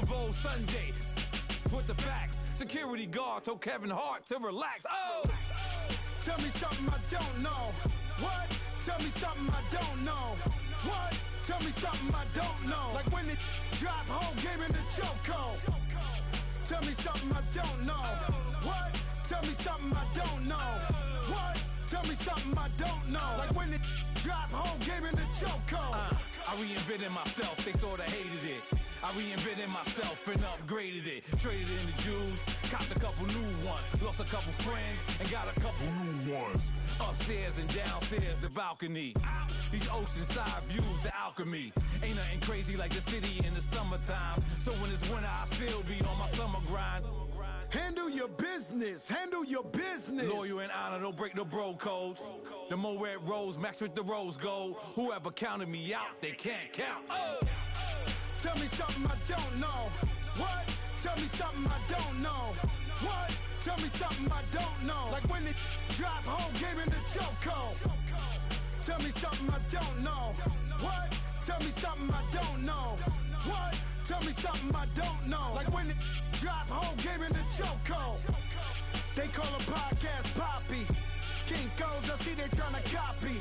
Bravo Sunday with the facts. Security guard told Kevin Hart to relax. Oh, tell me something I don't know. What? Tell me something I don't know. What? Tell me something I don't know. Like when it drop home, gave me the chokehold. Tell me something I don't know. What? Tell me something I don't know. What? Tell me something I don't know. Like when it drop home, gave me the chokehold. I reinvented myself, they sorta hated it. I reinvented myself and upgraded it. Traded in the Jews, copped a couple new ones. Lost a couple friends and got a couple new ones. Upstairs and downstairs, the balcony. These oceanside views, the alchemy. Ain't nothing crazy like the city in the summertime. So when it's winter, I still be on my summer grind. Handle your business, handle your business. Loyal and honor, don't break the bro codes. The more red rose, max with the rose gold. Whoever counted me out, they can't count. Oh! Tell me something I don't know. What? Tell me something I don't know. What? Tell me something I don't know. Like when it drop home, gave me the chokehold. Tell me something I don't know. What? Tell me something I don't know. What? Tell me something I don't know. Like when it drop home, gave me the chokehold. They call a podcast Poppy. Kinkos, I see they tryna copy.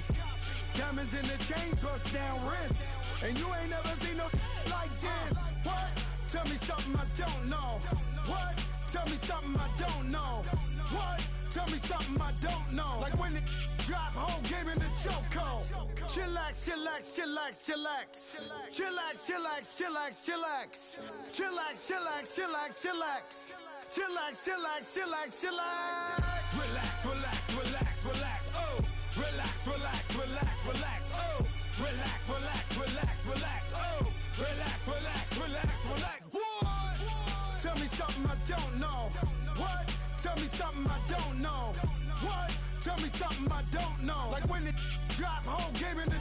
Diamonds in the chains, bust down wrists. And you ain't never seen no like this. What? Tell me something I don't know. What? Tell me something I don't know. What? Tell me something I don't know. Like when it drop home, gave me the chokehold. Chillax, chillax, chillax, chillax. Chillax, chillax, chillax, chillax. Chillax, chillax, chillax, chillax. Chillax, chillax, chillax, chillax. Relax, relax, relax, relax. Oh, relax, relax, relax, relax. Oh, relax, relax, relax, relax. Oh, relax, relax, relax, relax. What? Tell me something I don't know. What? Tell me something I don't know. What? Tell me something I don't know. Like when it drop home, gave me the.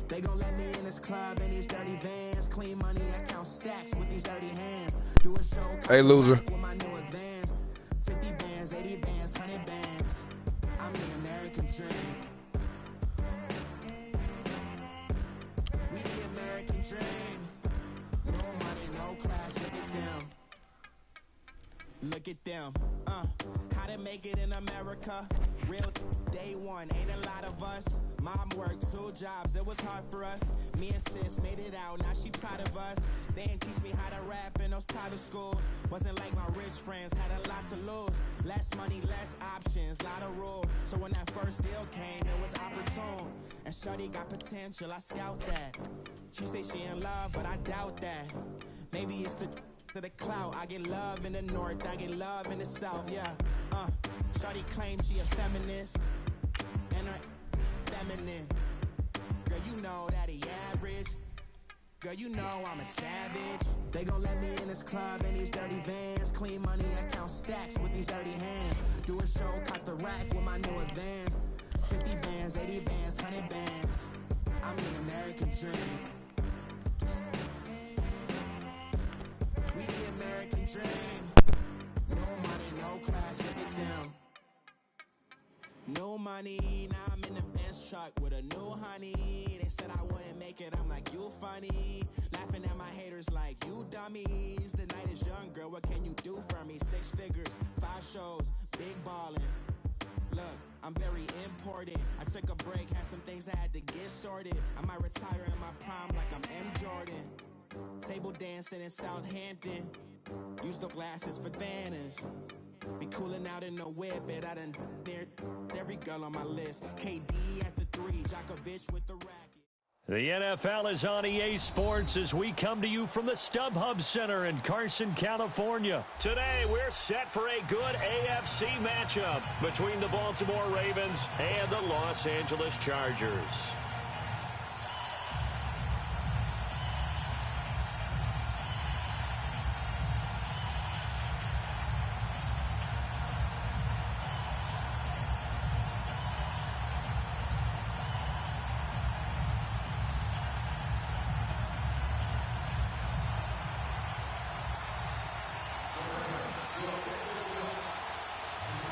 They gon' let me in this club in these dirty vans. Clean money, I count stacks with these dirty hands. Do a show, hey loser. with my new advance. 50 bands, 80 bands, 100 bands. I'm the American dream. We the American dream. No money, no class, look at them. Look at them, how to make it in America. Real day one, ain't a lot of us. Mom worked 2 jobs, it was hard for us. Me and sis made it out, now she proud of us. They didn't teach me how to rap in those private schools. Wasn't like my rich friends, had a lot to lose. Less money, less options, lot of rules. So when that first deal came, it was opportune. And shorty got potential, I scout that. She say she in love, but I doubt that. Maybe it's the clout. I get love in the north, I get love in the south, yeah. Shorty claims she a feminist, and her feminine. Girl, you know that he average. Girl, you know I'm a savage. They gon' let me in this club in these dirty vans. Clean money, I count stacks with these dirty hands. Do a show, cut the rack with my new advance. 50 bands, 80 bands, 100 bands. I'm the American dream. We the American dream. No money, no class, look at them. No money, now I'm in the Benz truck with a new honey. They said I wouldn't make it, I'm like, you funny. Laughing at my haters like, you dummies. The night is young, girl, what can you do for me? 6 figures, 5 shows, big ballin'. Look, I'm very important. I took a break, had some things I had to get sorted. I might retire in my prime like I'm M. Jordan. Table dancing in Southampton. Use the glasses for Vanish. Be cooling out in the whip, but I done dared every girl on my list. KD at the 3, Djokovic with the racket. The NFL is on EA Sports as we come to you from the StubHub Center in Carson, California. Today, we're set for a good AFC matchup between the Baltimore Ravens and the Los Angeles Chargers.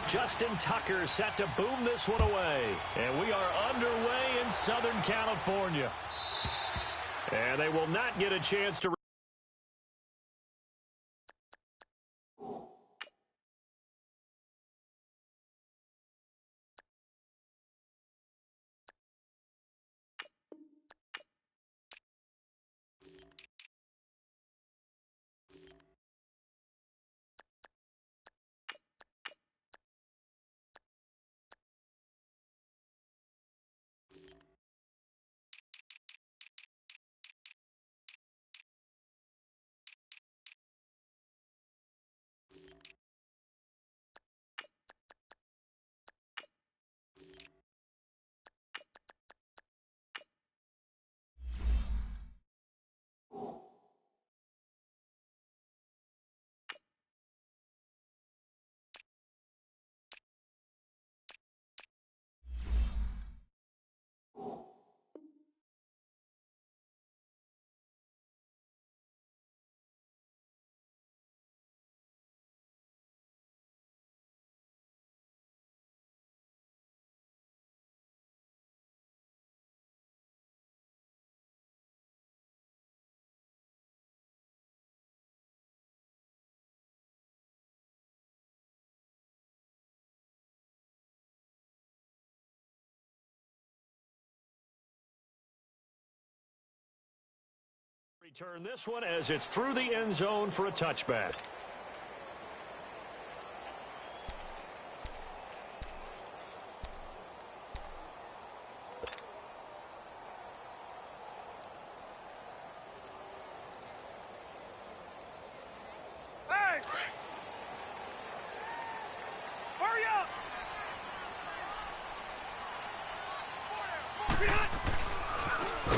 Justin Tucker set to boom this one away. And we are underway in Southern California. And they will not get a chance to... Return this one as it's through the end zone for a touchback. Hey! Hurry up!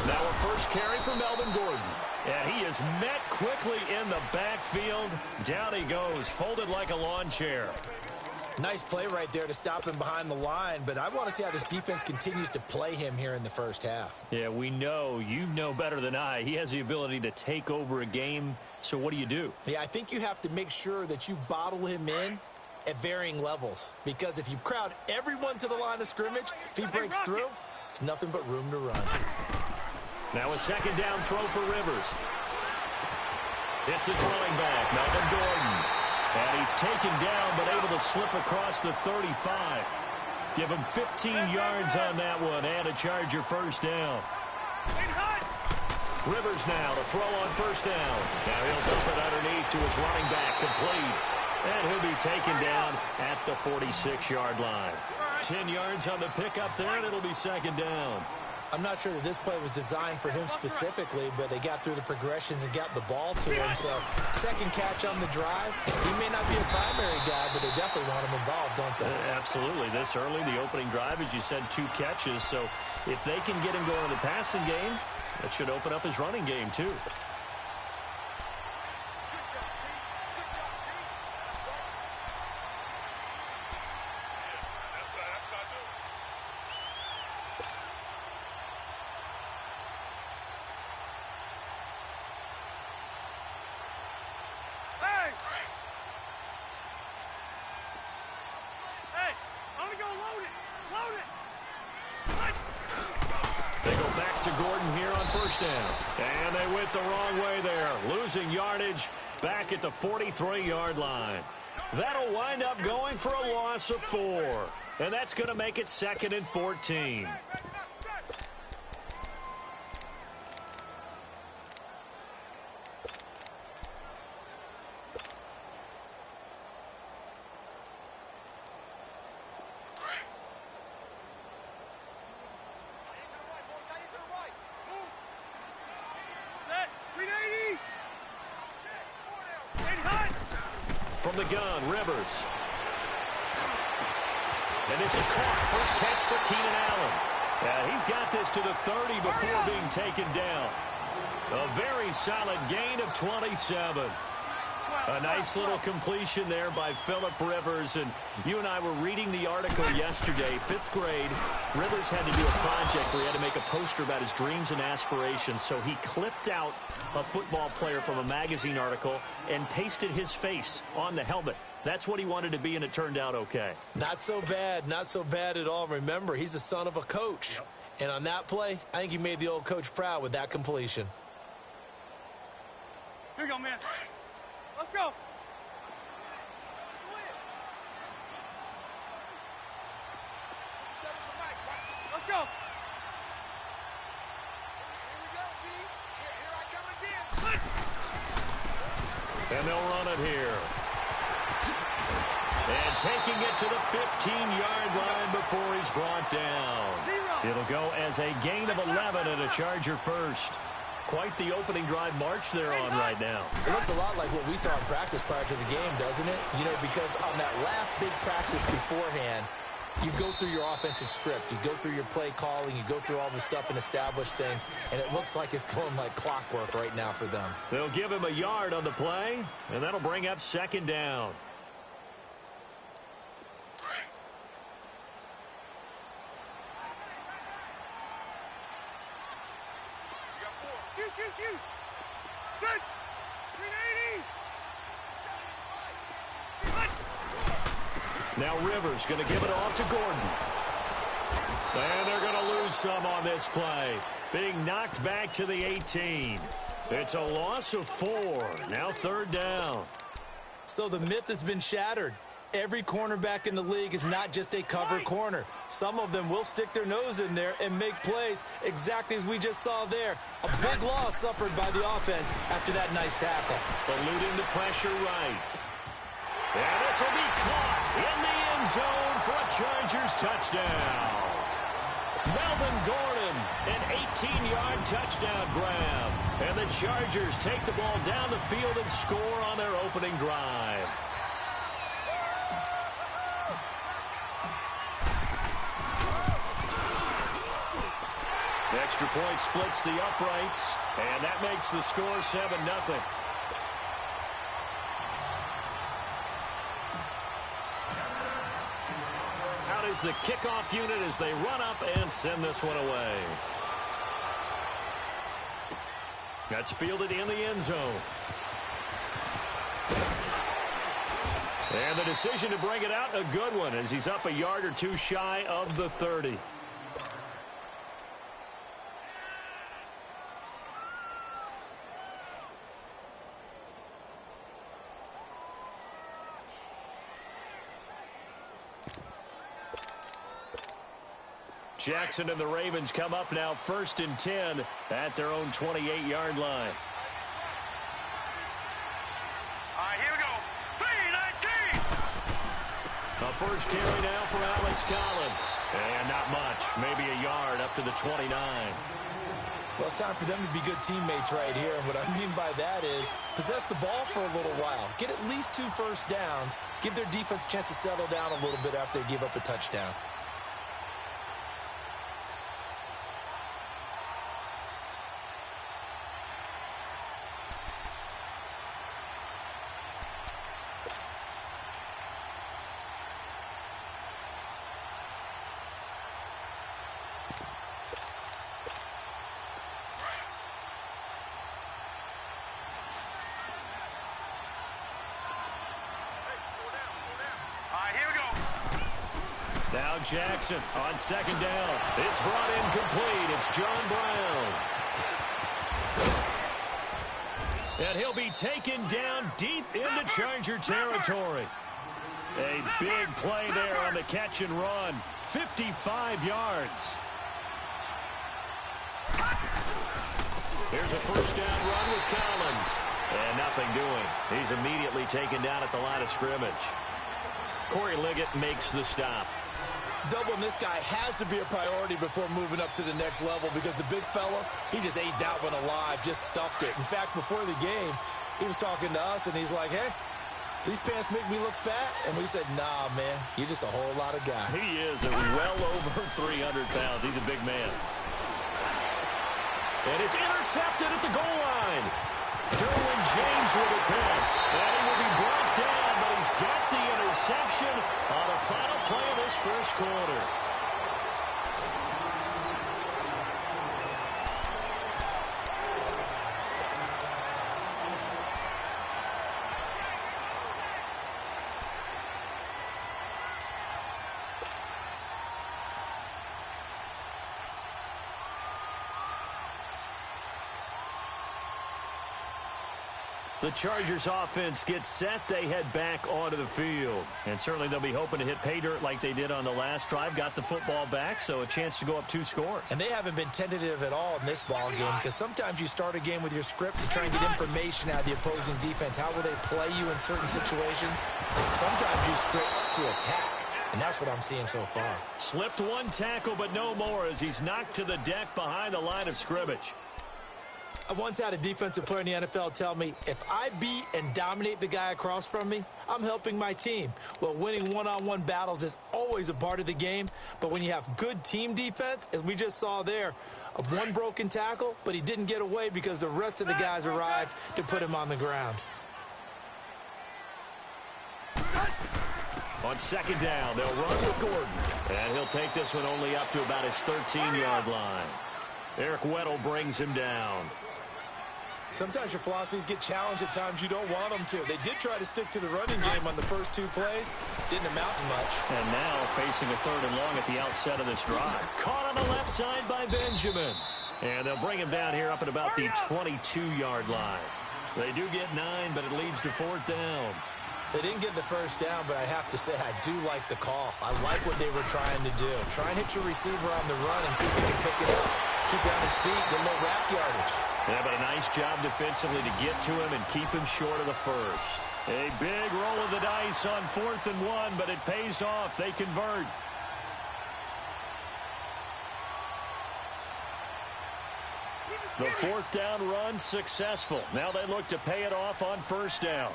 Now a first carry for Melvin Gordon. And he is met quickly in the backfield. Down he goes, folded like a lawn chair. Nice play right there to stop him behind the line, but I want to see how this defense continues to play him here in the first half. Yeah, we know. You know better than I. He has the ability to take over a game, so what do? Yeah, I think you have to make sure that you bottle him in at varying levels, because if you crowd everyone to the line of scrimmage, if he breaks through, there's nothing but room to run. Now a second down throw for Rivers. It's his running back, Melvin Gordon. And he's taken down but able to slip across the 35. Give him 15 yards on that one and a Charger first down. Rivers now to throw on first down. Now he'll dump it underneath to his running back, complete. And he'll be taken down at the 46-yard line. 10 yards on the pickup there, and it'll be second down. I'm not sure that this play was designed for him specifically, but they got through the progressions and got the ball to him. So, second catch on the drive. He may not be a primary guy, but they definitely want him involved, don't they? Absolutely. This early, the opening drive, as you said, 2 catches. So, if they can get him going in the passing game, that should open up his running game, too. And they went the wrong way there, losing yardage back at the 43-yard line. That'll wind up going for a loss of 4. And that's going to make it 2nd and 14. From the gun, Rivers. And this is caught. First catch for Keenan Allen. He's got this to the 30 before being taken down. A very solid gain of 27. A nice little completion there by Phillip Rivers. And you and I were reading the article yesterday, 5th grade. Rivers had to do a project where he had to make a poster about his dreams and aspirations. So he clipped out a football player from a magazine article and pasted his face on the helmet. That's what he wanted to be, and it turned out okay. Not so bad. Not so bad at all. Remember, he's the son of a coach. Yep. And on that play, I think he made the old coach proud with that completion. Here you go, man. Let's go. Let's go. And they'll run it here. And taking it to the 15-yard line before he's brought down. It'll go as a gain of 11 and a Charger first. Quite the opening drive march they're on right now. It looks a lot like what we saw in practice prior to the game, doesn't it? You know, because on that last big practice beforehand, you go through your offensive script. You go through your play calling. You go through all the stuff and establish things. And it looks like it's going like clockwork right now for them. They'll give him a yard on the play, and that'll bring up second down. Now Rivers going to give it off to Gordon. And they're going to lose some on this play. Being knocked back to the 18. It's a loss of 4. Now third down. So the myth has been shattered. Every cornerback in the league is not just a cover corner. Some of them will stick their nose in there and make plays exactly as we just saw there. A big loss suffered by the offense after that nice tackle. Eluding the pressure right. And this will be caught in the end zone for a Chargers touchdown. Melvin Gordon, an 18-yard touchdown grab. And the Chargers take the ball down the field and score on their opening drive. Extra point splits the uprights, and that makes the score 7-0. Out is the kickoff unit as they run up and send this one away. That's fielded in the end zone. And the decision to bring it out, a good one, as he's up a yard or two shy of the 30. Jackson and the Ravens come up now 1st and 10 at their own 28-yard line. All right, here we go. 3-19. A first carry now for Alex Collins. And not much, maybe a yard up to the 29. Well, it's time for them to be good teammates right here. And what I mean by that is possess the ball for a little while. Get at least 2 first downs. Give their defense a chance to settle down a little bit after they give up a touchdown. Now Jackson on second down. It's brought in complete. It's John Brown. And he'll be taken down deep into Charger territory. A big play there on the catch and run. 55 yards. Here's a first down run with Collins. And nothing doing. He's immediately taken down at the line of scrimmage. Corey Liggett makes the stop. Doubling this guy has to be a priority before moving up to the next level because the big fella, he just ate that one alive, just stuffed it. In fact, before the game, he was talking to us, and he's like, hey, these pants make me look fat. And we said, nah, man, you're just a whole lot of guy. He is well over 300 pounds. He's a big man. And it's intercepted at the goal line. Derwin James with a pick. And he will be brought down, but he's got the interception on the final play of this first quarter. The Chargers offense gets set. They head back onto the field. And certainly they'll be hoping to hit pay dirt like they did on the last drive. Got the football back, so a chance to go up 2 scores. And they haven't been tentative at all in this ball game because sometimes you start a game with your script to try and get information out of the opposing defense. How will they play you in certain situations? Sometimes you script to attack, and that's what I'm seeing so far. Slipped 1 tackle, but no more as he's knocked to the deck behind the line of scrimmage. I once had a defensive player in the NFL tell me, if I beat and dominate the guy across from me, I'm helping my team. Well, winning one-on-one battles is always a part of the game, but when you have good team defense, as we just saw there, of 1 broken tackle, but he didn't get away because the rest of the guys arrived to put him on the ground. On 2nd down, they'll run with Gordon. And he'll take this one only up to about his 13-yard line. Eric Weddle brings him down. Sometimes your philosophies get challenged at times you don't want them to. They did try to stick to the running game on the first 2 plays. Didn't amount to much. And now facing a 3rd and long at the outset of this drive. Caught on the left side by Benjamin. And they'll bring him down here up at about the 22-yard line. They do get 9, but it leads to 4th down. They didn't get the first down, but I have to say I do like the call. I like what they were trying to do. Try and hit your receiver on the run and see if he can pick it up. Keep it on his feet, get a little rack yardage. Yeah, but a nice job defensively to get to him and keep him short of the first. A big roll of the dice on 4th and 1, but it pays off. They convert. The 4th down run successful. Now they look to pay it off on 1st down.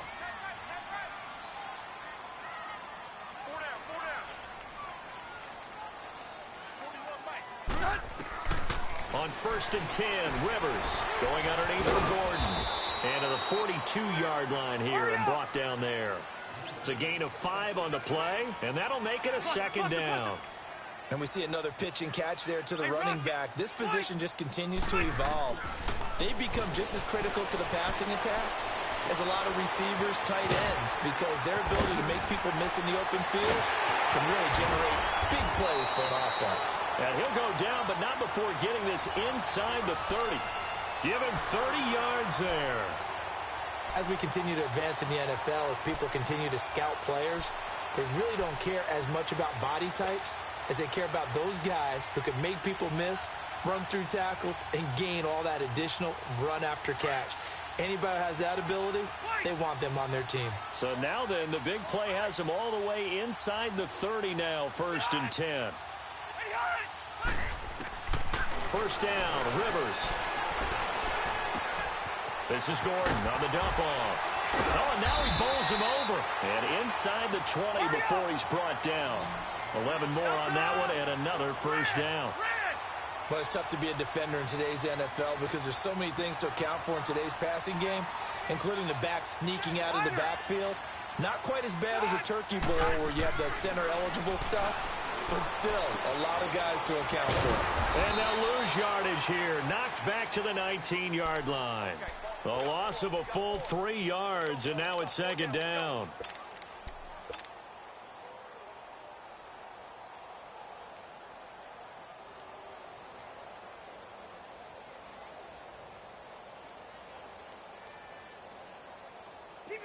On 1st and 10, Rivers going underneath for Gordon. And to the 42-yard line here and brought down there. It's a gain of 5 on the play, and that'll make it a 2nd down. And we see another pitch and catch there to the running back. This position just continues to evolve. They become just as critical to the passing attack as a lot of receivers, tight ends, because their ability to make people miss in the open field can really generate big plays for an offense. And he'll go down, but not before getting this inside the 30. Give him 30 yards there. As we continue to advance in the NFL, as people continue to scout players, they really don't care as much about body types as they care about those guys who can make people miss, run through tackles, and gain all that additional run after catch. Anybody who has that ability, they want them on their team. So now then, the big play has them all the way inside the 30 now, 1st and 10. 1st down, Rivers. This is Gordon on the dump off. Oh, and now he bowls him over. And inside the 20 before he's brought down. 11 more on that one and another 1st down. Well, it's tough to be a defender in today's NFL because there's so many things to account for in today's passing game, including the back sneaking out of the backfield. Not quite as bad as a turkey bowl where you have the center-eligible stuff, but still a lot of guys to account for. And they'll lose yardage here. Knocked back to the 19-yard line. The loss of a full 3 yards, and now it's 2nd down.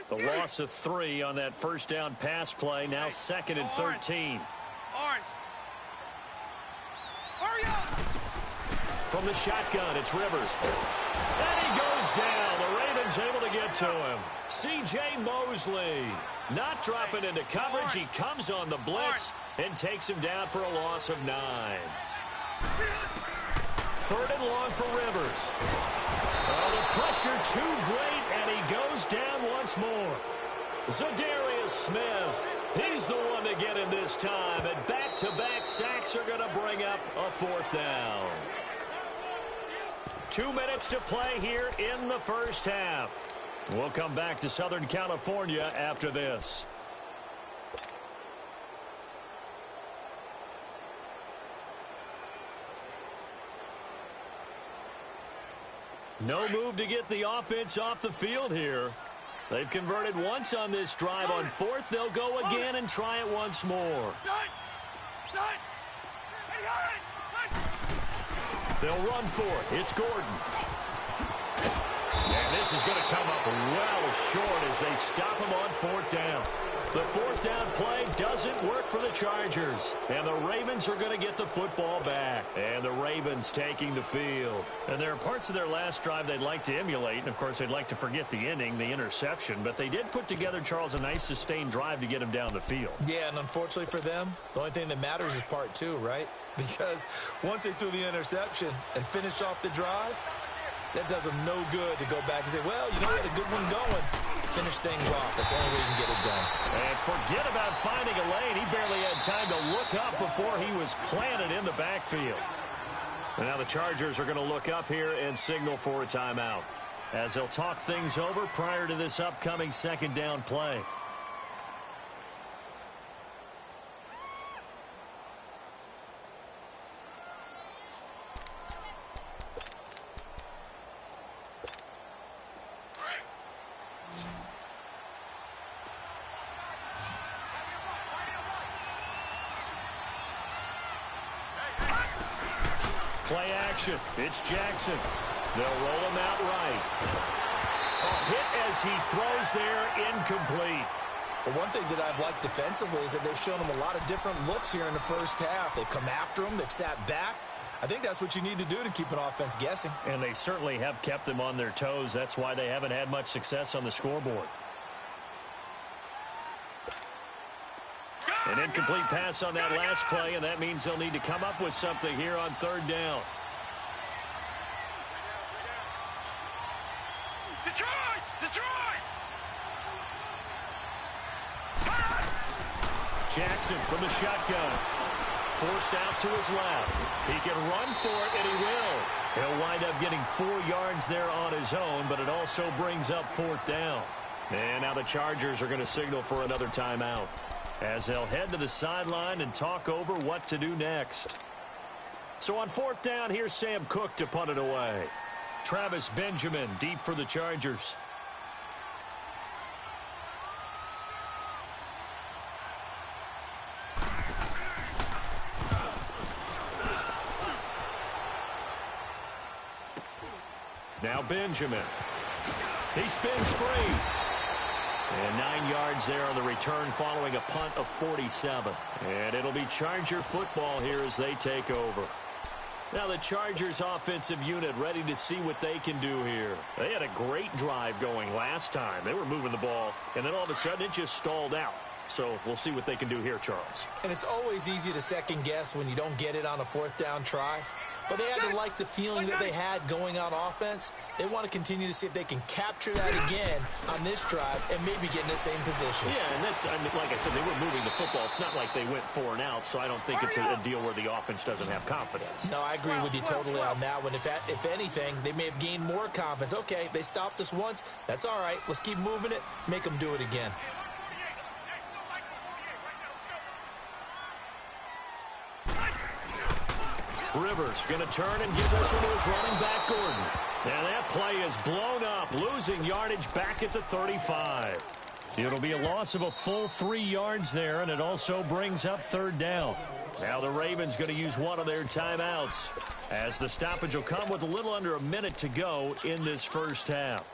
The loss of 3 on that 1st down pass play. Now 2nd and 13. Orange. Hurry up! From the shotgun, it's Rivers. And he goes down. The Ravens able to get to him. C.J. Mosley not dropping into coverage. He comes on the blitz and takes him down for a loss of 9. 3rd and long for Rivers. Oh, the pressure too great, and he goes down once more. Za'Darius Smith, he's the one to get him this time, and back-to-back sacks are going to bring up a 4th down. 2 minutes to play here in the 1st half. We'll come back to Southern California after this. No move to get the offense off the field here. They've converted once on this drive. On 4th, they'll go again and try it once more. They'll run for it. It's Gordon. And this is going to come up well short as they stop him on fourth down. The fourth down play doesn't work for the Chargers. And the Ravens are going to get the football back. And the Ravens taking the field. And there are parts of their last drive they'd like to emulate. And, of course, they'd like to forget the inning, the interception. But they did put together, Charles, a nice sustained drive to get him down the field. Yeah, and unfortunately for them, the only thing that matters is part two, right? Because once they threw the interception and finished off the drive, that does them no good to go back and say, well, you know, we had a good one going. Finish things off. That's the only way you can get it done. And forget about finding a lane. He barely had time to look up before he was planted in the backfield. And now the Chargers are going to look up here and signal for a timeout as they'll talk things over prior to this upcoming second down play. Play action. It's Jackson. They'll roll him out right. A hit as he throws there, incomplete. But one thing that I've liked defensively is that they've shown him a lot of different looks here in the first half. They've come after him. They've sat back. I think that's what you need to do to keep an offense guessing. And they certainly have kept them on their toes. That's why they haven't had much success on the scoreboard. An incomplete pass on that last play, and that means they'll need to come up with something here on third down. Detroit! Detroit! Jackson from the shotgun. Forced out to his left. He can run for it, and he will. He'll wind up getting 4 yards there on his own, but it also brings up fourth down. And now the Chargers are going to signal for another timeout as they'll head to the sideline and talk over what to do next. So on fourth down, here's Sam Cook to punt it away. Travis Benjamin deep for the Chargers. Now Benjamin. He spins free. And 9 yards there on the return following a punt of 47. And it'll be Charger football here as they take over. Now the Chargers offensive unit ready to see what they can do here. They had a great drive going last time. They were moving the ball, and then all of a sudden it just stalled out. So we'll see what they can do here, Charles. And it's always easy to second guess when you don't get it on a fourth down try. But they had to like the feeling that they had going on offense. They want to continue to see if they can capture that again on this drive and maybe get in the same position. Yeah, and that's, I mean, like I said, they were moving the football. It's not like they went 4 and out, so I don't think it's a deal where the offense doesn't have confidence. No, I agree with you totally on that one. If anything, they may have gained more confidence. Okay, they stopped us once. That's all right. Let's keep moving it. Make them do it again. Rivers going to turn and give this one to his running back, Gordon. And that play is blown up, losing yardage back at the 35. It'll be a loss of a full 3 yards there, and it also brings up third down. Now the Ravens going to use one of their timeouts as the stoppage will come with a little under a minute to go in this first half.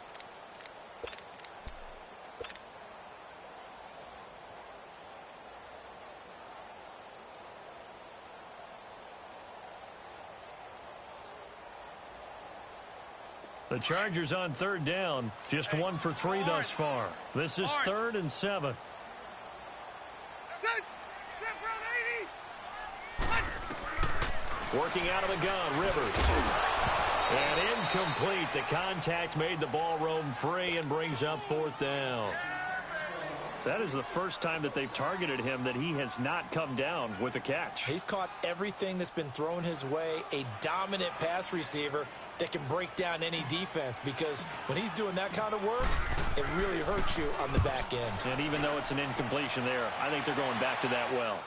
The Chargers on third down, just 1 for 3 thus far. This is 3rd and 7. Working out of the gun, Rivers. And incomplete. The contact made the ball roam free and brings up fourth down. That is the first time that they've targeted him that he has not come down with a catch. He's caught everything that's been thrown his way. A dominant pass receiver that can break down any defense, because when he's doing that kind of work, it really hurts you on the back end. And even though it's an incompletion there, I think they're going back to that well.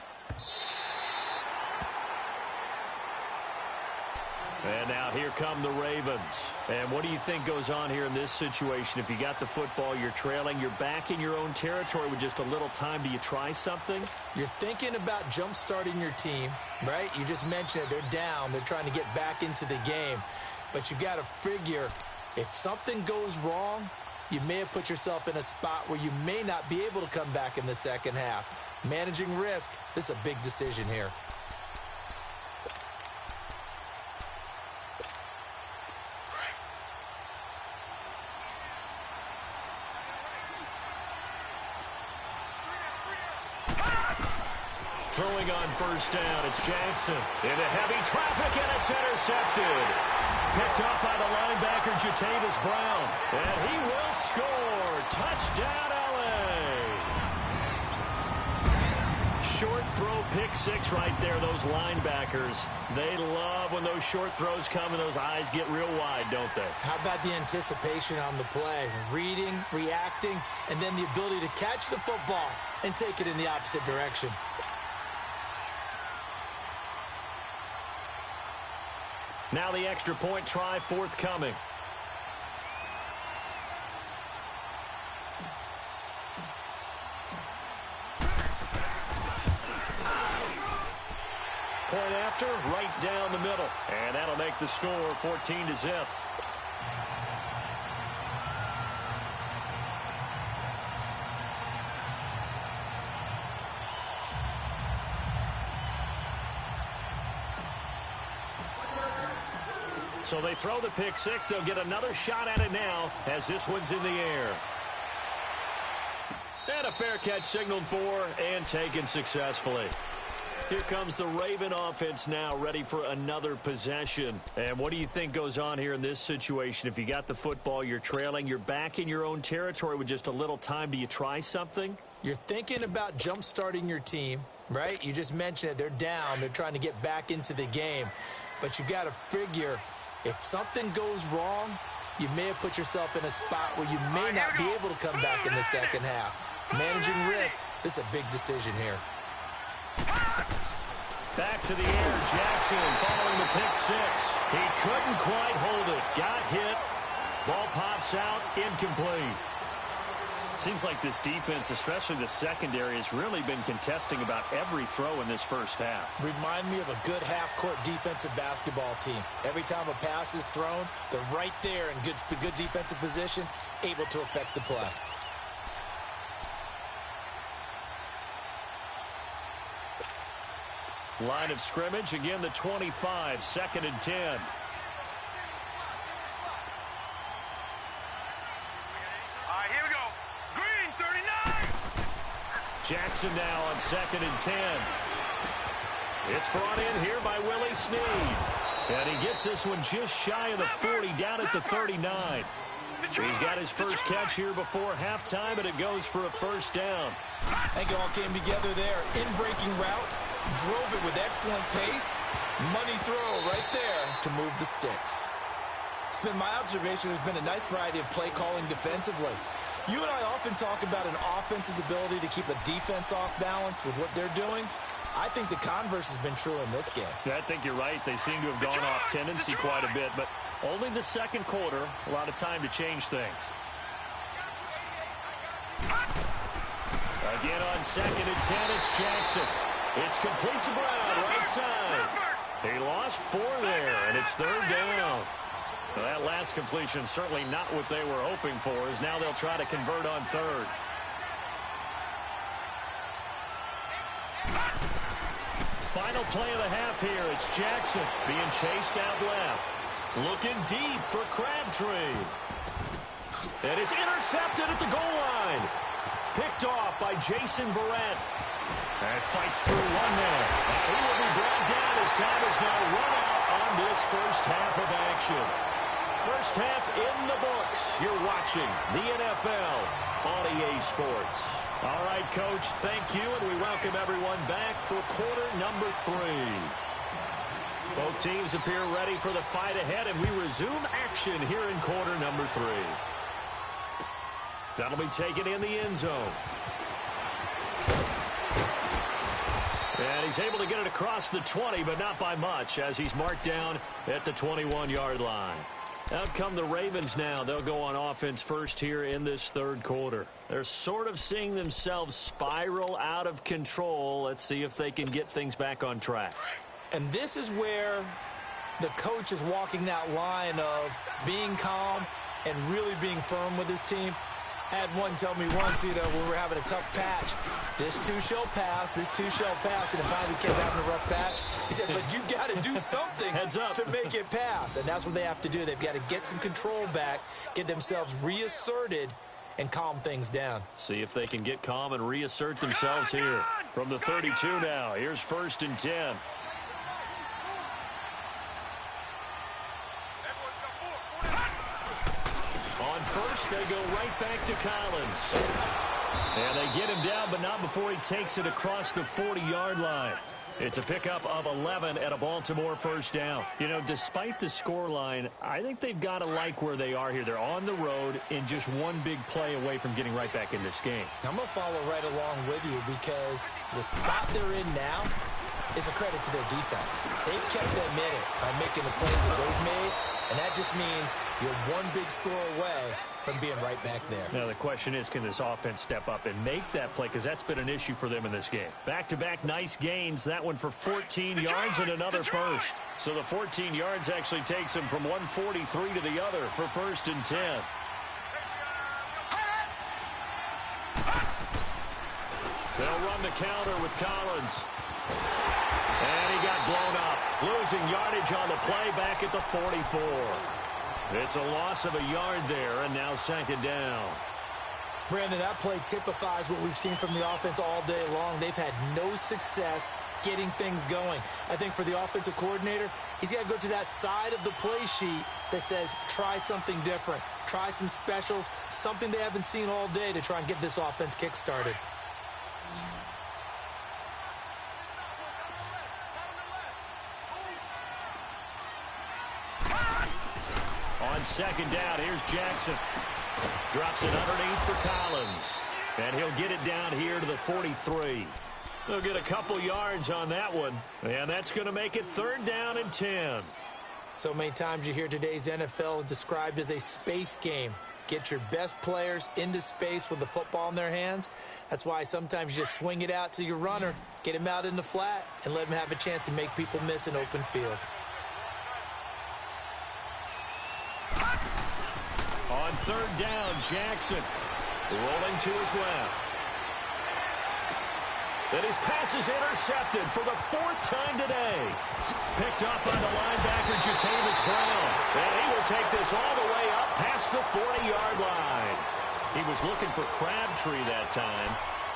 And now here come the Ravens. And what do you think goes on here in this situation? If you got the football, you're trailing, you're back in your own territory with just a little time. Do you try something? You're thinking about jump-starting your team, right? You just mentioned it. They're down. They're trying to get back into the game. But you got to figure If something goes wrong, you may have put yourself in a spot where you may not be able to come back in the second half. Managing risk, this is a big decision here. Throwing on first down, it's Jackson. Into heavy traffic, and it's intercepted. Picked up by the linebacker, Jatavis Brown. And he will score. Touchdown, L.A. Short throw, pick six right there, those linebackers. They love when those short throws come and those eyes get real wide, don't they? How about the anticipation on the play? Reading, reacting, and then the ability to catch the football and take it in the opposite direction. Now the extra point try forthcoming. Point after, right down the middle. And that'll make the score 14-0. So they throw the pick six. They'll get another shot at it now as this one's in the air. And a fair catch signaled for and taken successfully. Here comes the Raven offense now, ready for another possession. And what do you think goes on here in this situation? If you got the football, you're trailing, you're back in your own territory with just a little time. Do you try something? You're thinking about jump-starting your team, right? You just mentioned it. They're down. They're trying to get back into the game. But you got to figure, if something goes wrong, you may have put yourself in a spot where you may not be able to come back in the second half. Managing risk, this is a big decision here. Back to the air, Jackson following the pick six. He couldn't quite hold it. Got hit. Ball pops out, incomplete. Seems like this defense, especially the secondary, has really been contesting about every throw in this first half. Remind me of a good half-court defensive basketball team. Every time a pass is thrown, they're right there in good defensive position, able to affect the play. Line of scrimmage, again the 25, 2nd and 10. All right, here we go. Green, 39. Jackson now on 2nd and 10. It's brought in here by Willie Snead. And he gets this one just shy of the 40, down at the 39. He's got his first catch here before halftime, and it goes for a first down. I think it all came together there. In-breaking route, drove it with excellent pace. Money throw right there to move the sticks. It's been my observation there's been a nice variety of play calling defensively. You and I often talk about an offense's ability to keep a defense off balance with what they're doing. I think the converse has been true in this game. I think you're right. They seem to have gone off tendency quite a bit, but only the second quarter, a lot of time to change things. Again on 2nd and 10, it's Jackson. It's complete to Brown, right side. He lost 4 there, and it's 3rd down. Well, that last completion certainly not what they were hoping for, as now they'll try to convert on 3rd. Final play of the half here. It's Jackson being chased out left. Looking deep for Crabtree. And it's intercepted at the goal line. Picked off by Jason Verrett. And fights through one man. And he will be brought down as time is now run out on this first half of action. First half in the books. You're watching the NFL on EA Sports. All right, Coach, thank you, and we welcome everyone back for quarter number 3. Both teams appear ready for the fight ahead, and we resume action here in quarter number 3. That'll be taken in the end zone. And he's able to get it across the 20, but not by much, as he's marked down at the 21-yard line. Out come the Ravens now. They'll go on offense first here in this 3rd quarter. They're sort of seeing themselves spiral out of control. Let's see if they can get things back on track. And this is where the coach is walking that line of being calm and really being firm with his team. I had one tell me once, when we were having a tough patch, this too shall pass, this too shall pass, and it finally kept having a rough patch. He said, but you got to do something to make it pass, and that's what they have to do. They've got to get some control back, get themselves reasserted, and calm things down. See if they can get calm and reassert themselves here. From the 32 now, here's 1st and 10. On first, they go right back to Collins. And they get him down, but not before he takes it across the 40-yard line. It's a pickup of 11 at a Baltimore first down. Despite the scoreline, I think they've got to like where they are here. They're on the road and just one big play away from getting right back in this game. I'm going to follow right along with you because the spot they're in now is a credit to their defense. They've kept them in it by making the plays that they've made, and that just means you're one big score away from being right back there. Now, the question is, can this offense step up and make that play? Because that's been an issue for them in this game. Back-to-back nice gains. That one for 14 yards and another first. So the 14 yards actually takes them from 143 to the other for 1st and 10. They'll run the counter with Collins. And he got blown up. Losing yardage on the play back at the 44. It's a loss of a yard there, and now 2nd down. Brandon, that play typifies what we've seen from the offense all day long. They've had no success getting things going. I think for the offensive coordinator, he's got to go to that side of the play sheet that says, try something different. Try some specials, something they haven't seen all day to try and get this offense kick-started. On 2nd down, here's Jackson. Drops it underneath for Collins. And he'll get it down here to the 43. They'll get a couple yards on that one. And that's going to make it 3rd down and 10. So many times you hear today's NFL described as a space game. Get your best players into space with the football in their hands. That's why sometimes you just swing it out to your runner, get him out in the flat, and let him have a chance to make people miss an open field. On 3rd down, Jackson rolling to his left. And his pass is intercepted for the 4th time today. Picked up by the linebacker, Jatavis Brown. And he will take this all the way up past the 40-yard line. He was looking for Crabtree that time.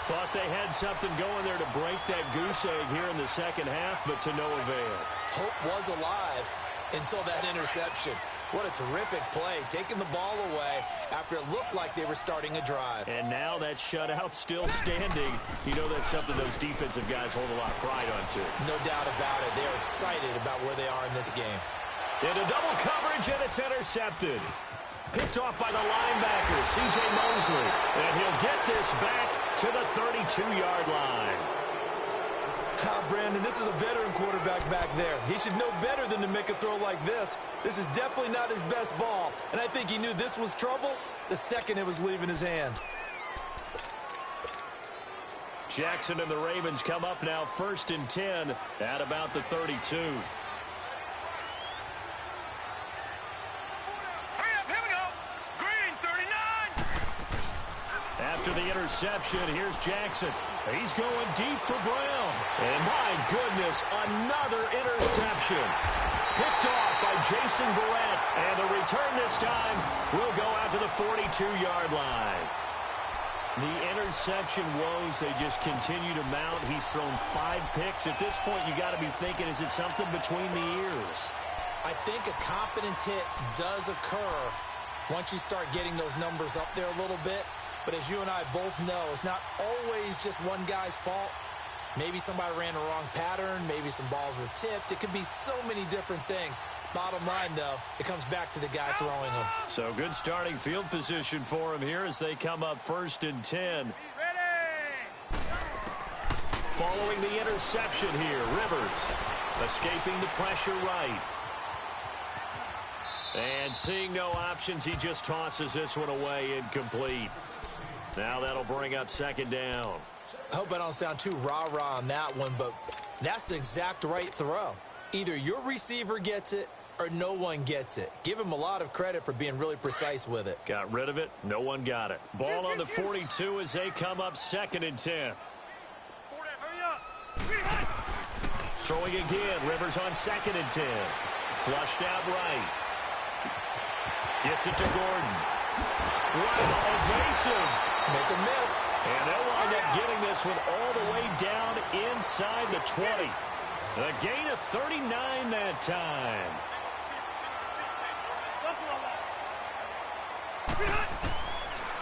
Thought they had something going there to break that goose egg here in the 2nd half, but to no avail. Hope was alive until that interception. What a terrific play, taking the ball away after it looked like they were starting a drive. And now that shutout still standing. That's something those defensive guys hold a lot of pride onto. No doubt about it. They're excited about where they are in this game. Into double coverage, and it's intercepted. Picked off by the linebacker, C.J. Mosley. And he'll get this back to the 32-yard line. Brandon, this is a veteran quarterback back there. He should know better than to make a throw like this. This is definitely not his best ball, and I think he knew this was trouble the second it was leaving his hand. Jackson and the Ravens come up now 1st and 10 at about the 32. After the interception, here's Jackson. He's going deep for Brown. And my goodness, another interception. Picked off by Jason Verrett. And the return this time will go out to the 42-yard line. The interception woes, they just continue to mount. He's thrown 5 picks. At this point, you got to be thinking, is it something between the ears? I think a confidence hit does occur once you start getting those numbers up there a little bit. But as you and I both know, it's not always just one guy's fault. Maybe somebody ran a wrong pattern. Maybe some balls were tipped. It could be so many different things. Bottom line, though, it comes back to the guy throwing them. So good starting field position for him here as they come up 1st and 10. Following the interception here, Rivers escaping the pressure right. And seeing no options, he just tosses this one away incomplete. Now that'll bring up 2nd down. I hope I don't sound too rah-rah on that one, but that's the exact right throw. Either your receiver gets it or no one gets it. Give him a lot of credit for being really precise with it. Got rid of it. No one got it. Ball on the 42 as they come up 2nd and 10. Throwing again. Rivers on 2nd and 10. Flushed out right. Gets it to Gordon. Wow, evasive. Make a miss. And they'll wind up getting this one all the way down inside the 20. A gain of 39 that time.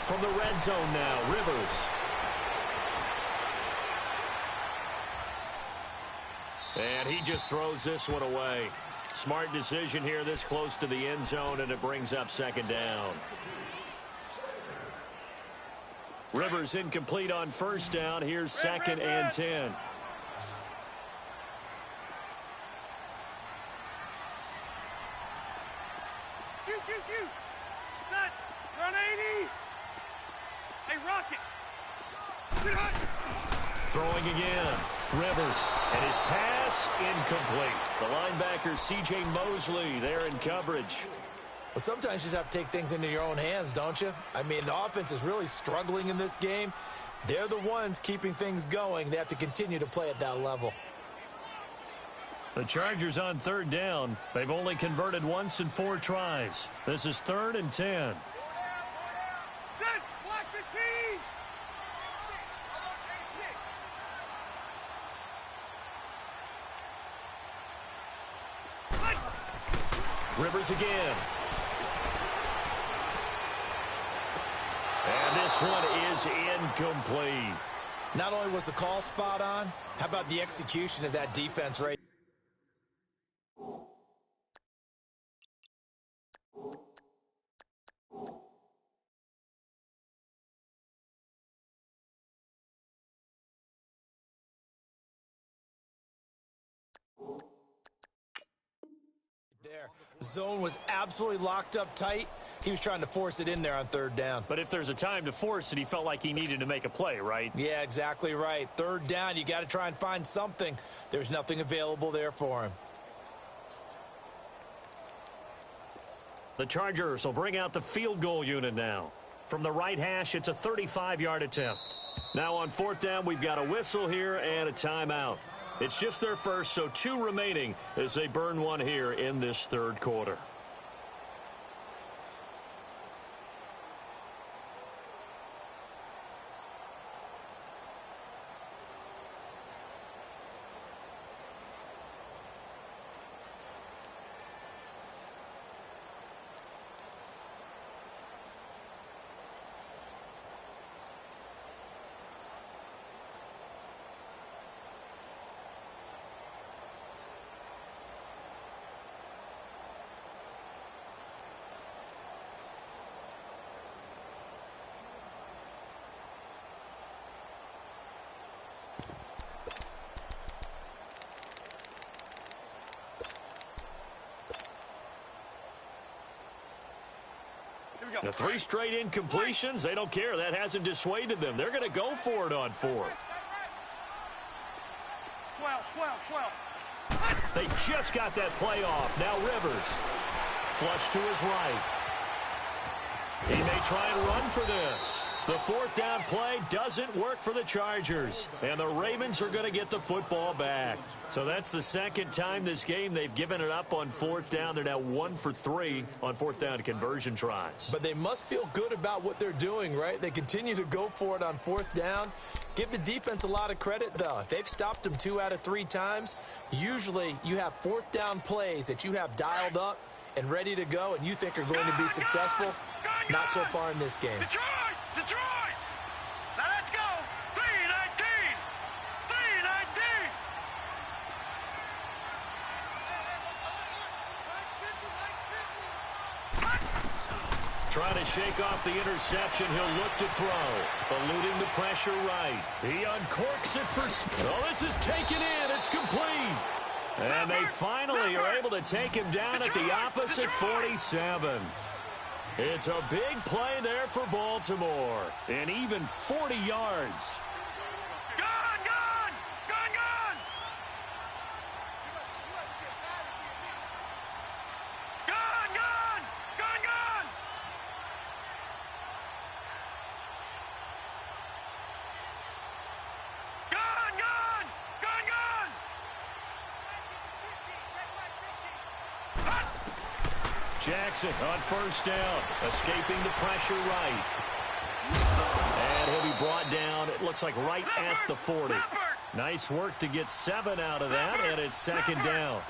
From the red zone now, Rivers. And he just throws this one away. Smart decision here this close to the end zone, and it brings up 2nd down. Rivers incomplete on 1st down. Here's 2nd and 10. Run 80. Hey, Rocket. Throwing again. Rivers. And his pass incomplete. The linebacker, C.J. Mosley, there in coverage. Well, sometimes you just have to take things into your own hands, don't you? I mean, the offense is really struggling in this game. They're the ones keeping things going. They have to continue to play at that level. The Chargers on 3rd down. They've only converted once in 4 tries. This is 3rd and 10. Block the team. Rivers again. And this one is incomplete. Not only was the call spot on, how about the execution of that defense right? There. The zone was absolutely locked up tight. He was trying to force it in there on 3rd down. But if there's a time to force it, he felt like he needed to make a play, right? Yeah, exactly right. 3rd down, you got to try and find something. There's nothing available there for him. The Chargers will bring out the field goal unit now. From the right hash, it's a 35-yard attempt. Now on 4th down, we've got a whistle here and a timeout. It's just their first, so 2 remaining as they burn one here in this 3rd quarter. The 3 straight incompletions, they don't care. That hasn't dissuaded them. They're going to go for it on 4th. 12. They just got that play off. Now Rivers. Flush to his right. He may try and run for this. The 4th down play doesn't work for the Chargers. And the Ravens are going to get the football back. So that's the 2nd time this game they've given it up on 4th down. They're now 1 for 3 on 4th down conversion tries. But they must feel good about what they're doing, right? They continue to go for it on 4th down. Give the defense a lot of credit, though. If they've stopped them 2 out of 3 times, usually you have 4th down plays that you have dialed up and ready to go and you think are going to be successful. Not so far in this game. Detroit! Now let's go! 3-19! 3-19! Trying to shake off the interception. He'll look to throw. Eluding the pressure right. He uncorks it for... Oh, this is taken in. It's complete. And they finally are able to take him down at the opposite 47. It's a big play there for Baltimore. And even 40 yards. Gone! Jackson on first down, escaping the pressure right. And he'll be brought down, it looks like right at the 40. Nice work to get 7 out of that, and it's second down.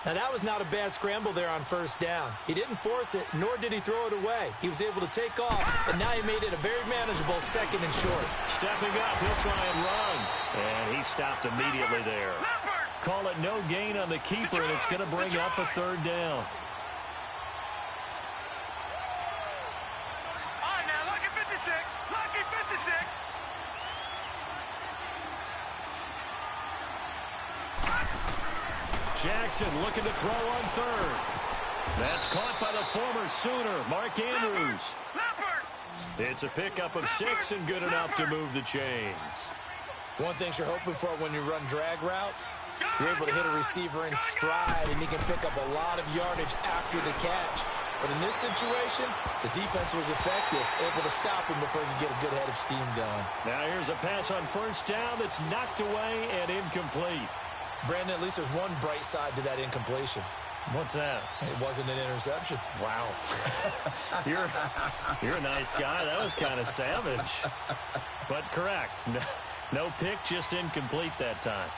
Now, that was not a bad scramble there on first down. He didn't force it, nor did he throw it away. He was able to take off, and now he made it a very manageable second and short. Stepping up, he'll try and run. And he stopped immediately there. Call it no gain on the keeper, and it's going to bring up a third down. All right, now, lucky 56. Lucky 56. Jackson looking to throw on third. That's caught by the former Sooner, Mark Andrews. It's a pickup of 6 and good enough to move the chains. One thing you're hoping for when you run drag routes, you're able to hit a receiver in stride, and he can pick up a lot of yardage after the catch. But in this situation, the defense was effective, able to stop him before he could get a good head of steam going. Now here's a pass on first down that's knocked away and incomplete. Brandon, at least there's one bright side to that incompletion. What's that? It wasn't an interception. Wow. You're a nice guy. That was kind of savage. But correct. No pick, just incomplete that time.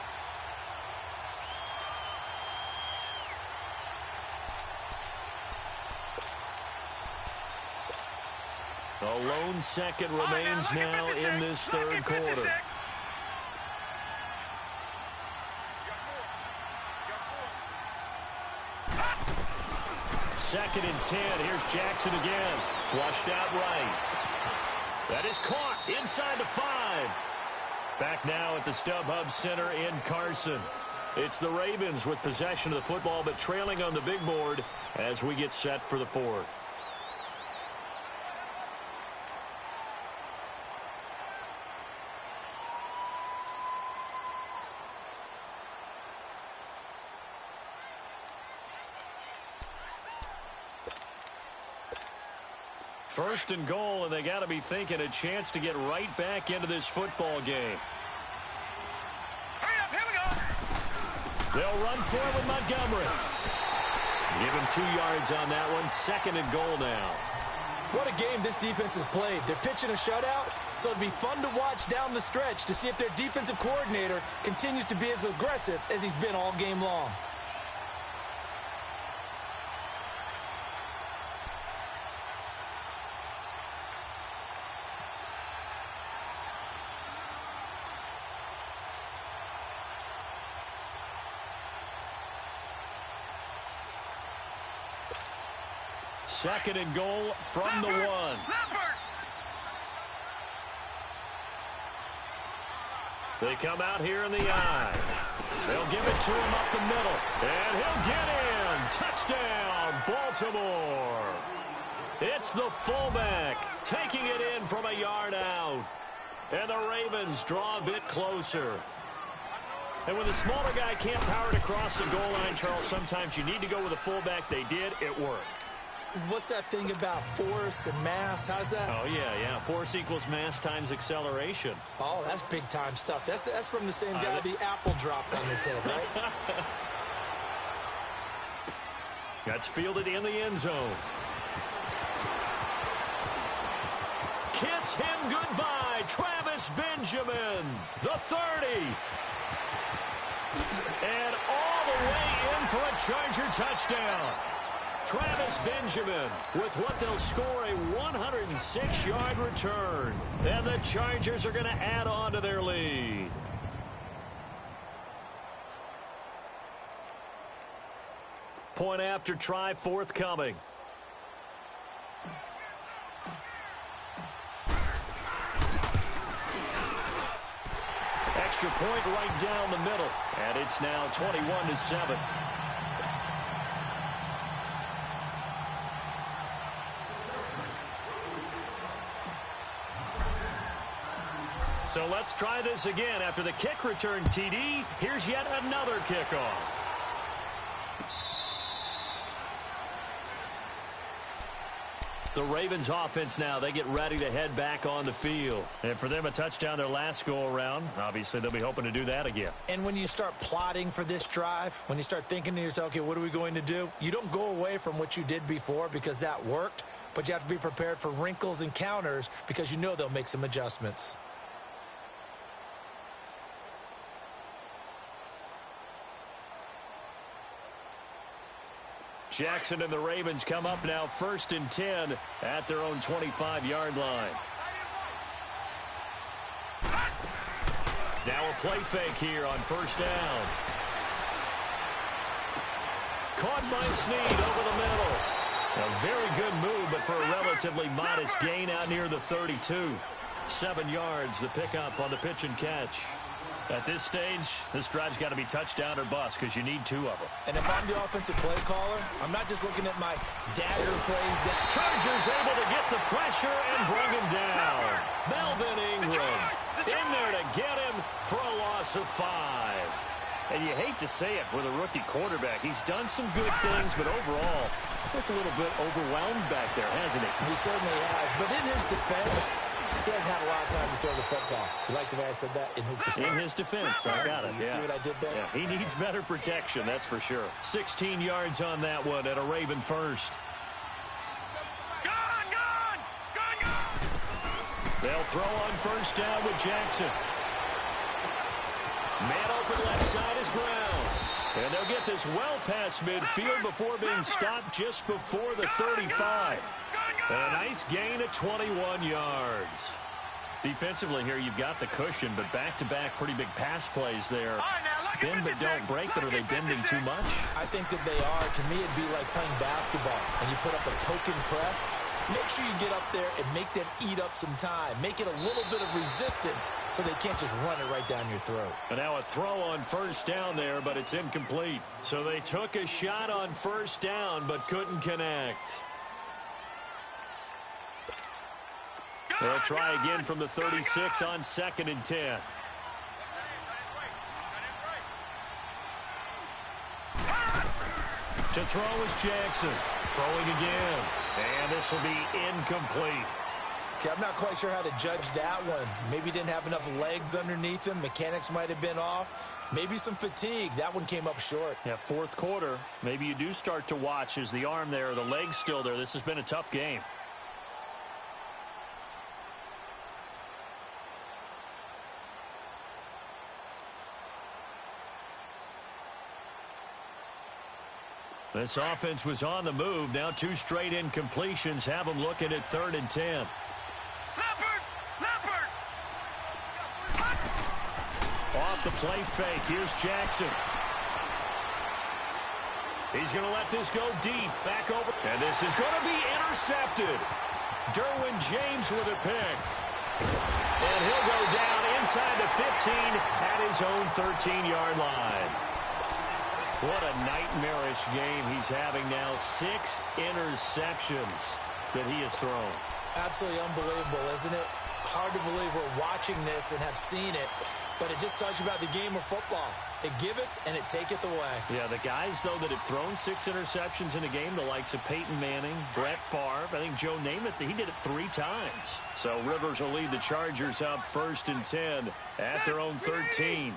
A lone second remains now in this third quarter. Second and 10. Here's Jackson again. Flushed out right. That is caught inside the 5. Back now at the StubHub Center in Carson. It's the Ravens with possession of the football, but trailing on the big board as we get set for the fourth. First and goal, and they got to be thinking a chance to get right back into this football game. Hurry up, here we go. They'll run forward with Montgomery. Give him 2 yards on that one. Second and goal now. What a game this defense has played. They're pitching a shutout, so it'll be fun to watch down the stretch to see if their defensive coordinator continues to be as aggressive as he's been all game long. Second and goal from the 1. They come out here in the I. They'll give it to him up the middle. And he'll get in. Touchdown, Baltimore. It's the fullback taking it in from a yard out. And the Ravens draw a bit closer. And when the smaller guy can't power it across the goal line, Charles, sometimes you need to go with a fullback. They did. It worked. What's that thing about force and mass? How's that? Oh, yeah. Force equals mass times acceleration. Oh, that's big-time stuff. That's from the same guy the apple dropped on his head, right? That's fielded in the end zone. Kiss him goodbye, Travis Benjamin, the 30. And all the way in for a Charger touchdown. Travis Benjamin with what they'll score a 106-yard return. And the Chargers are going to add on to their lead. Point after try forthcoming. Extra point right down the middle. And it's now 21-7. So let's try this again. After the kick return, TD, here's yet another kickoff. The Ravens offense now, they get ready to head back on the field. And for them, a touchdown their last go-around. Obviously, they'll be hoping to do that again. And when you start plotting for this drive, when you start thinking to yourself, okay, what are we going to do? You don't go away from what you did before because that worked, but you have to be prepared for wrinkles and counters because you know they'll make some adjustments. Jackson and the Ravens come up now 1st and 10 at their own 25-yard line. Now a play fake here on 1st down. Caught by Snead over the middle. A very good move, but for a relatively modest gain out near the 32. 7 yards, the pickup on the pitch and catch. At this stage, this drive's got to be touchdown or bust because you need 2 of them. And if I'm the offensive play caller, I'm not just looking at my dagger plays down. Chargers able to get the pressure and bring him down. Melvin Ingram in there to get him for a loss of 5. And you hate to say it with a rookie quarterback. He's done some good things, but overall, looked a little bit overwhelmed back there, hasn't he? He certainly has. But in his defense, he hasn't had a lot of time to throw the football. You like the way I said that? In his defense. In his defense. I got it. You see what I did there? Yeah, he needs better protection, that's for sure. 16 yards on that one at a Raven first. Gone! They'll throw on 1st down with Jackson. Man open left side is Brown. And they'll get this well past midfield before being stopped just before the 35. And a nice gain of 21 yards. Defensively here, you've got the cushion, but back-to-back pretty big pass plays there. Bend but don't break, but are they bending too much? I think that they are. To me, it'd be like playing basketball, and you put up a token press. Make sure you get up there and make them eat up some time. Make it a little bit of resistance so they can't just run it right down your throat. And now a throw on 1st down there, but it's incomplete. So they took a shot on 1st down, but couldn't connect. They'll try again from the 36 on 2nd and 10. To throw is Jackson. Throwing again. And this will be incomplete. Okay, I'm not quite sure how to judge that one. Maybe he didn't have enough legs underneath him. Mechanics might have been off. Maybe some fatigue. That one came up short. Yeah, 4th quarter. Maybe you do start to watch. Is the arm there, the leg's still there? This has been a tough game. This offense was on the move. Now 2 straight incompletions have them looking at 3rd and 10. Leopard! Off the play fake. Here's Jackson. He's going to let this go deep. Back over. And this is going to be intercepted. Derwin James with a pick. And he'll go down inside the 15 at his own 13-yard line. What a nightmarish game he's having now. 6 interceptions that he has thrown. Absolutely unbelievable, isn't it? Hard to believe we're watching this and have seen it, but it just tells you about the game of football. It giveth and it taketh away. Yeah, the guys, though, that have thrown 6 interceptions in a game, the likes of Peyton Manning, Brett Favre, I think Joe Namath, he did it 3 times. So Rivers will lead the Chargers up 1st and 10 at their own 13.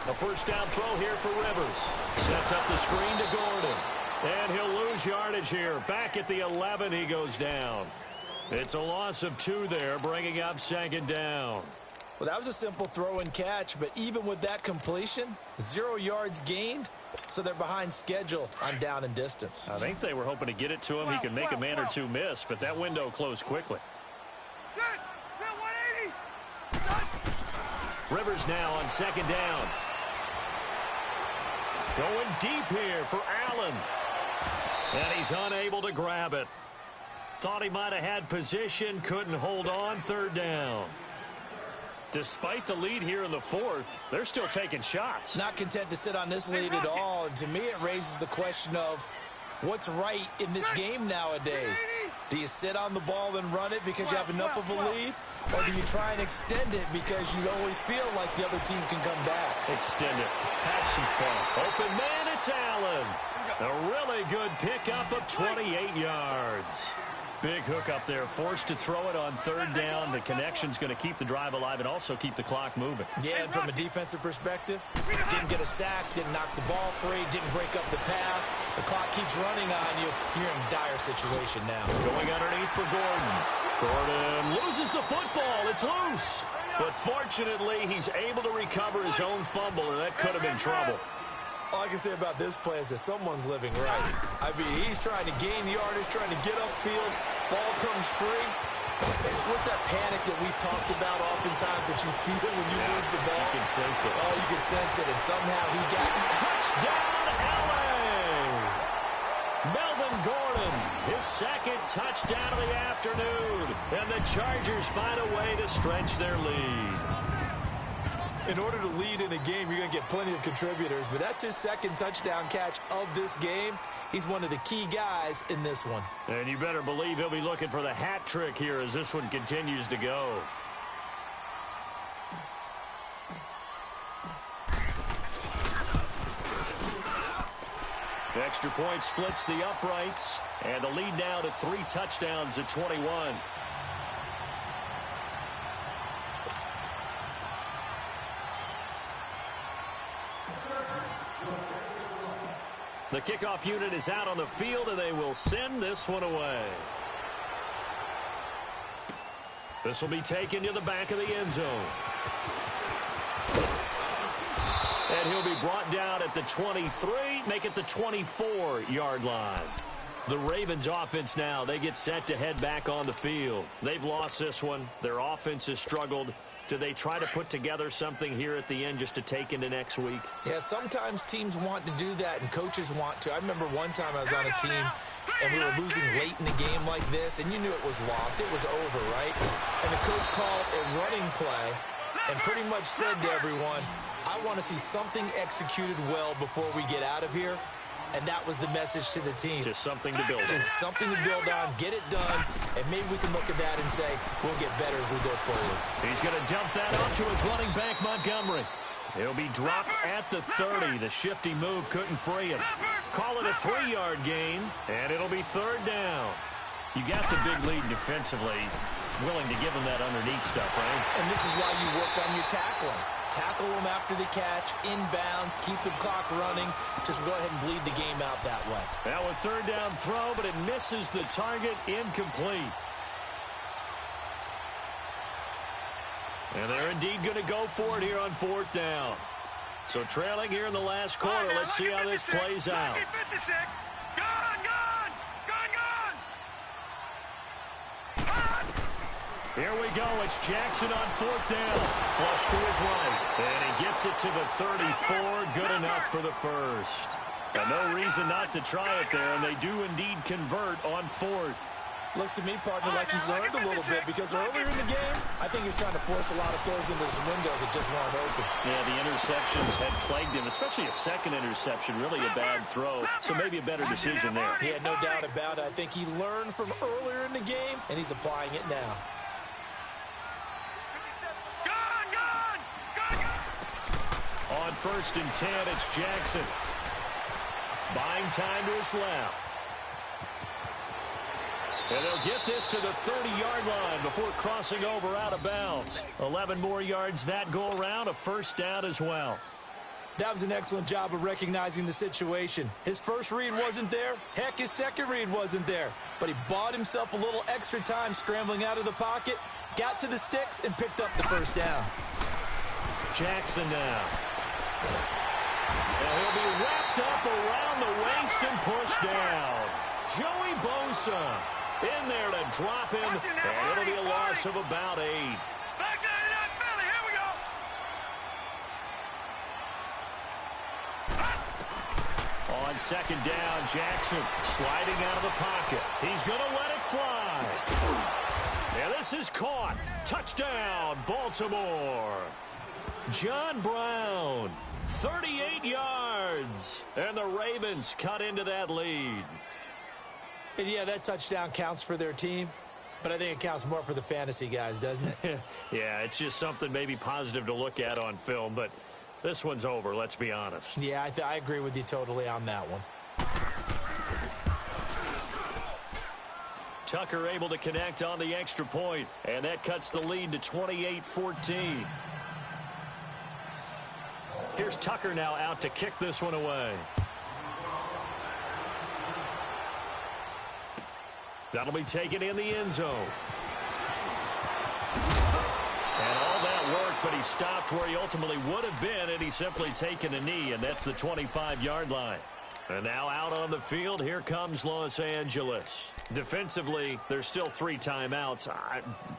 A 1st down throw here for Rivers. Sets up the screen to Gordon. And he'll lose yardage here. Back at the 11, he goes down. It's a loss of 2 there, bringing up 2nd down. Well, that was a simple throw and catch, but even with that completion, 0 yards gained, so they're behind schedule on down and distance. I think they were hoping to get it to him. He could make a man or 2 miss, but that window closed quickly. Rivers now on 2nd down. Going deep here for Allen. And he's unable to grab it. Thought he might have had position, couldn't hold on. 3rd down. Despite the lead here in the 4th, they're still taking shots. Not content to sit on this lead at all. And to me, it raises the question of what's right in this game nowadays. Do you sit on the ball and run it because you have enough of a lead? Or do you try and extend it because you always feel like the other team can come back? Extend it. Have some fun. Open man, it's Allen. A really good pickup of 28 yards. Big hook up there, forced to throw it on third down. The connection's going to keep the drive alive and also keep the clock moving. Yeah, and from a defensive perspective, didn't get a sack, didn't knock the ball free, didn't break up the pass. The clock keeps running on you. You're in a dire situation now. Going underneath for Gordon. Gordon loses the football. It's loose. But fortunately, he's able to recover his own fumble, and that could have been trouble. All I can say about this play is that someone's living right. I mean, he's trying to gain yardage, trying to get upfield. Ball comes free. What's that panic that we've talked about oftentimes that you feel when you lose the ball? You can sense it. Oh, you can sense it, and somehow he got touchdown, L.A. Melvin Gordon, his second touchdown of the afternoon. And the Chargers find a way to stretch their lead. In order to lead in a game, you're going to get plenty of contributors, but that's his second touchdown catch of this game. He's one of the key guys in this one. And you better believe he'll be looking for the hat trick here as this one continues to go. The extra point splits the uprights, and the lead now to 3 touchdowns at 21. The kickoff unit is out on the field, and they will send this one away. This will be taken to the back of the end zone. And he'll be brought down at the 23, make it the 24-yard line. The Ravens offense now, they get set to head back on the field. They've lost this one. Their offense has struggled. Do they try to put together something here at the end just to take into next week? Yeah, sometimes teams want to do that and coaches want to. I remember one time I was on a team and we were losing late in the game like this, and you knew it was lost. It was over, right? And the coach called a running play and pretty much said to everyone, I want to see something executed well before we get out of here. And that was the message to the team. Just something to build on. Just something to build on, get it done, and maybe we can look at that and say, we'll get better as we go forward. He's going to dump that off to his running back, Montgomery. He'll be dropped at the 30. The shifty move couldn't free him. Call it a 3-yard gain, and it'll be third down. You got the big lead defensively, willing to give him that underneath stuff, right? And this is why you work on your tackling. Tackle them after the catch, inbounds, keep the clock running. Just go ahead and bleed the game out that way. Now a third down throw, but it misses the target, incomplete. And they're indeed going to go for it here on fourth down. So trailing here in the last quarter, let's see how this plays out. 56. Gone, gone, gone, gone. Here we go. It's Jackson on fourth down. Flush to his right. And he gets it to the 34. Good enough for the first. And no reason not to try it there, and they do indeed convert on fourth. Looks to me, partner, like he's learned a little bit, because earlier in the game, I think he's trying to force a lot of throws into some windows that just weren't open. Yeah, the interceptions had plagued him, especially a second interception, really a bad throw. So maybe a better decision there. He had no doubt about it. I think he learned from earlier in the game, and he's applying it now. On 1st and 10, it's Jackson. Buying time to his left. And they'll get this to the 30-yard line before crossing over out of bounds. 11 more yards that go around, a first down as well. That was an excellent job of recognizing the situation. His first read wasn't there. Heck, his second read wasn't there. But he bought himself a little extra time scrambling out of the pocket, got to the sticks, and picked up the first down. Jackson now. And he'll be wrapped up around the waist and pushed down. Joey Bosa in there to drop him, and it'll be a loss of about 8. Back to that Philly. Here we go. On second down, Jackson sliding out of the pocket. He's going to let it fly. And this is caught. Touchdown, Baltimore. John Brown, 38 yards. And the Ravens cut into that lead. And yeah, that touchdown counts for their team, but I think it counts more for the fantasy guys, doesn't it? Yeah, it's just something maybe positive to look at on film, but this one's over, let's be honest. Yeah, I agree with you totally on that one. Tucker able to connect on the extra point, and that cuts the lead to 28-14. Here's Tucker now out to kick this one away. That'll be taken in the end zone. And all that work, but he stopped where he ultimately would have been, and he's simply taken a knee, and that's the 25-yard line. And now out on the field, here comes Los Angeles. Defensively, there's still 3 timeouts.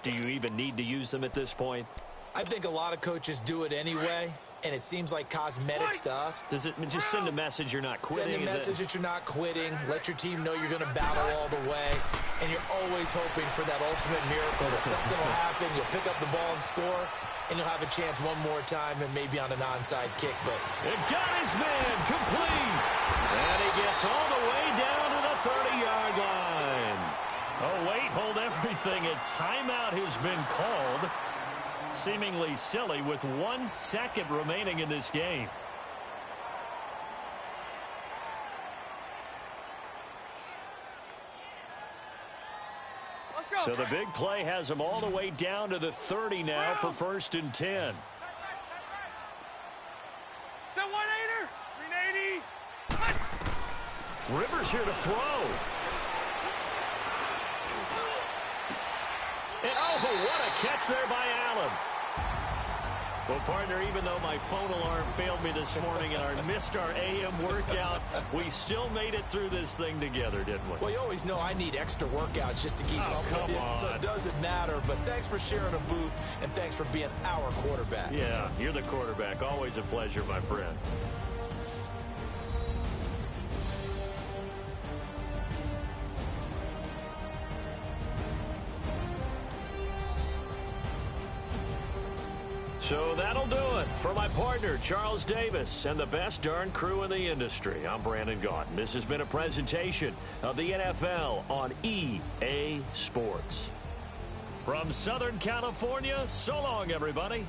Do you even need to use them at this point? I think a lot of coaches do it anyway, and it seems like cosmetics to us. Does it just send a message you're not quitting? Send a message that you're not quitting. Let your team know you're going to battle all the way. And you're always hoping for that ultimate miracle, that something will happen, you'll pick up the ball and score, and you'll have a chance one more time and maybe on an onside kick. But it got his man complete. And he gets all the way down to the 30-yard line. Oh, wait, hold everything. A timeout has been called. Seemingly silly with 1 second remaining in this game. So the big play has them all the way down to the 30 now for 1st and 10. Is that 180? 380? Rivers here to throw. And oh, what a catch there by Allen. Well, partner, even though my phone alarm failed me this morning and I missed our AM workout, we still made it through this thing together, didn't we? Well, you always know I need extra workouts just to keep up with you, so it doesn't matter. But thanks for sharing a booth, and thanks for being our quarterback. Yeah, you're the quarterback. Always a pleasure, my friend. So that'll do it for my partner, Charles Davis, and the best darn crew in the industry. I'm Brandon Gaudin. This has been a presentation of the NFL on EA Sports. From Southern California, so long, everybody.